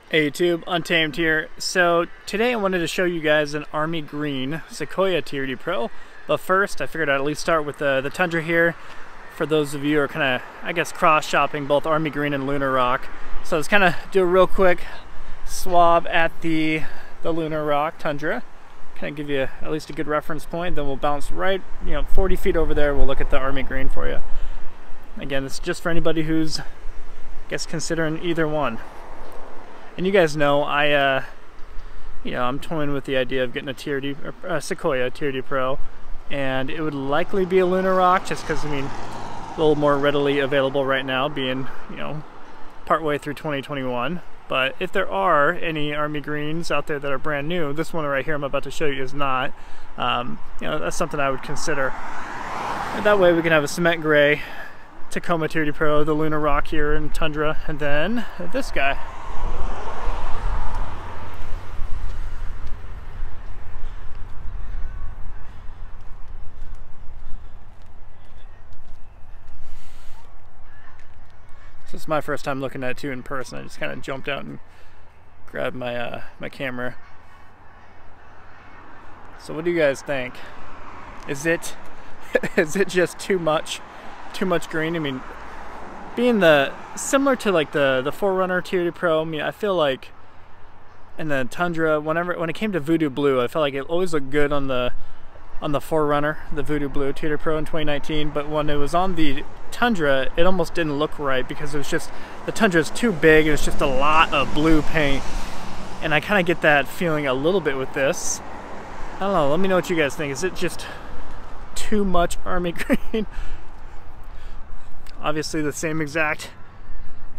Hey YouTube, Untamed here. So today I wanted to show you guys an army green Sequoia TRD Pro. But first I figured I'd at least start with the Tundra here. For those of you who are kind of, I guess, cross-shopping both army green and Lunar Rock. So let's kind of do a real quick swab at the Lunar Rock Tundra. Kind of give you at least a good reference point. Then we'll bounce right, 40 feet over there. We'll look at the army green for you. Again, it's just for anybody who's, I guess, considering either one. And you guys know I'm toying with the idea of getting a Sequoia TRD Pro, and it would likely be a Lunar Rock, just because a little more readily available right now, being partway through 2021. But if there are any army greens out there that are brand new, this one right here I'm about to show you is not. That's something I would consider. And that way we can have a cement gray Tacoma TRD Pro, the Lunar Rock here in Tundra, and then this guy. This is my first time looking at it too in person. I just kind of jumped out and grabbed my my camera. So what do you guys think? Is it just too much green? Being similar to like the 4Runner TRD Pro, I feel like in the Tundra, when it came to Voodoo Blue, I felt like it always looked good on the 4Runner, the Voodoo Blue TRD Pro in 2019, but when it was on the Tundra, it almost didn't look right because it was just, the Tundra is too big and it's just a lot of blue paint. And I kind of get that feeling a little bit with this. I don't know, let me know what you guys think. Is it just too much army green? Obviously the same exact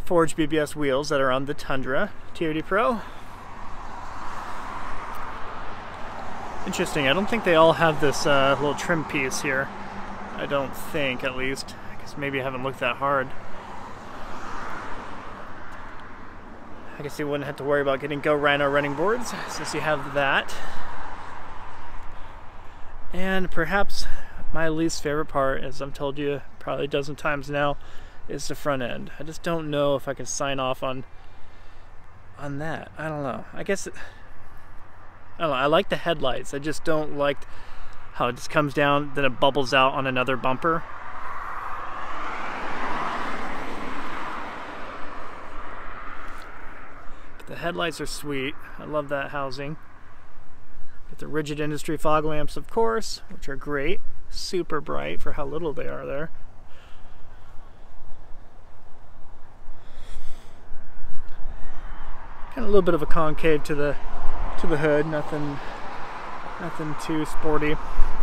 forged BBS wheels that are on the Tundra TRD Pro. Interesting, I don't think they all have this little trim piece here. I don't think, at least. I guess maybe I haven't looked that hard. I guess you wouldn't have to worry about getting Go Rhino running boards since you have that. And perhaps my least favorite part, as I've told you probably a dozen times now, is the front end. I just don't know if I can sign off on that. I don't know. I guess I don't know, I like the headlights. I just don't like how it just comes down, then it bubbles out on another bumper. But the headlights are sweet. I love that housing. Get the rigid industry fog lamps, of course, which are great. Super bright for how little they are there. Kind of a little bit of a concave to the hood, nothing too sporty.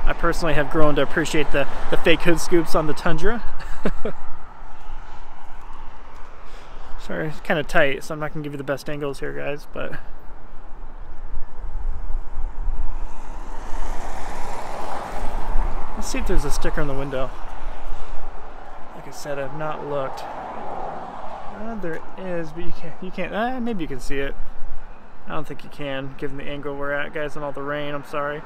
I personally have grown to appreciate the fake hood scoops on the Tundra. Sorry, it's kind of tight, so I'm not going to give you the best angles here, guys, but let's see if there's a sticker on the window. Like I said, I've not looked. There is, but you can't, maybe you can see it. I don't think you can, given the angle we're at, guys, and all the rain. I'm sorry.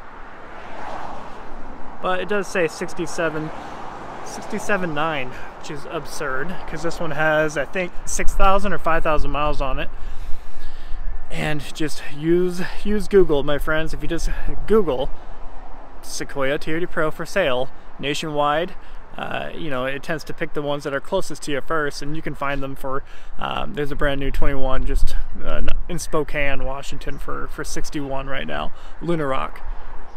But it does say 67.9, which is absurd, because this one has, I think, 6,000 or 5,000 miles on it. And just use Google, my friends. If you just Google Sequoia TRD Pro for sale nationwide, it tends to pick the ones that are closest to you first, and you can find them for, there's a brand new 21 just in Spokane, Washington for 61 right now, Lunar Rock.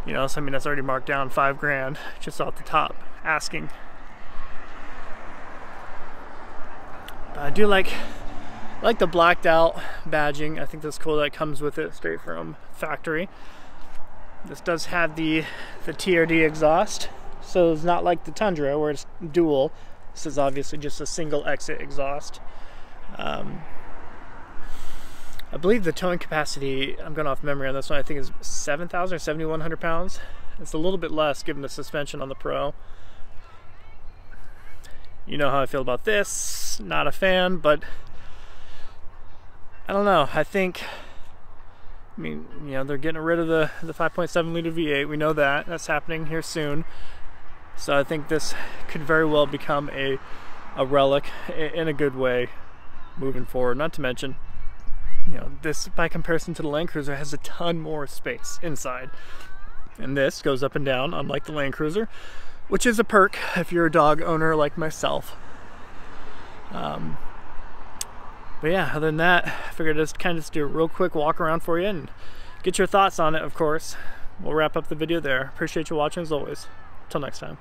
So that's already marked down $5,000 just off the top, asking. But I do like the blacked out badging. I think that's cool that it comes with it straight from factory. This does have the TRD exhaust. So it's not like the Tundra where it's dual. This is obviously just a single exit exhaust. I believe the towing capacity, I'm going off memory on this one, I think is 7,000 or 7,100 pounds. It's a little bit less given the suspension on the Pro. You know how I feel about this. Not a fan, but I don't know. I think, they're getting rid of the 5.7 liter V8. We know that. That's happening here soon. So I think this could very well become a relic in a good way moving forward. Not to mention, you know, this by comparison to the Land Cruiser has a ton more space inside. And this goes up and down, unlike the Land Cruiser, which is a perk if you're a dog owner like myself. But yeah, other than that, I figured I'd just kind of do a real quick walk around for you and get your thoughts on it, of course. We'll wrap up the video there. Appreciate you watching as always. Till next time.